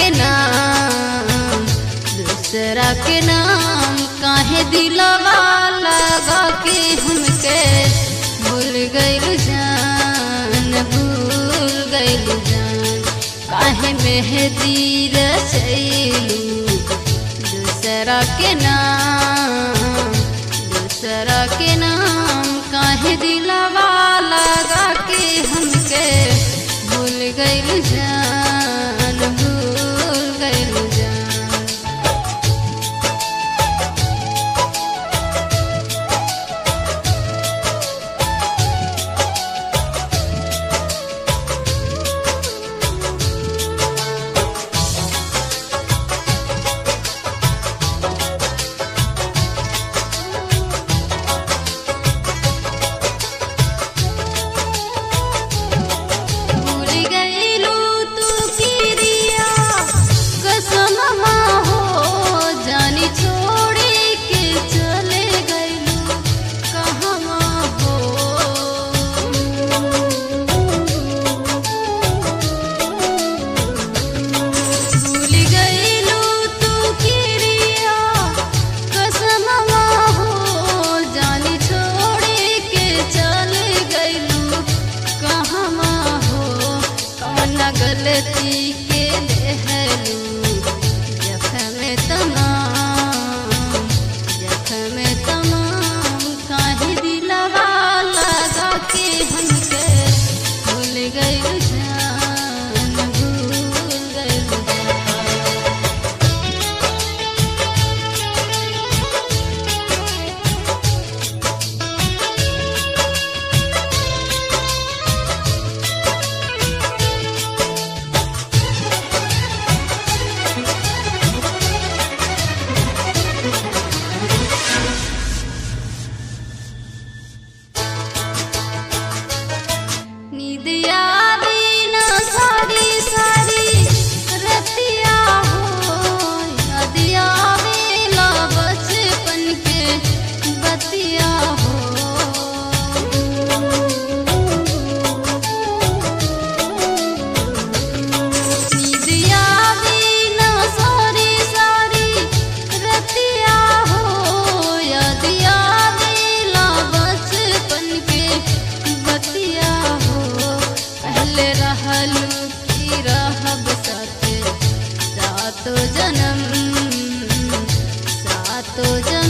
के नाम, दूसरा के नाम काहे दिलवा लगा के हमके भूल गइल जान, भूल गइल जान। काहे मेहंदी रचैलू दूसरा के नाम, दूसरा के नाम काहे दिलवा लगा के हमके भूल गइल जान, भूल गइल जान। गलती के देहलू जख्म तमाम, जख्म तमाम काहे दिलवा लगा के हमके भूल गइल जान, भूल गइल जान। सातो जन्म, सातो जन्म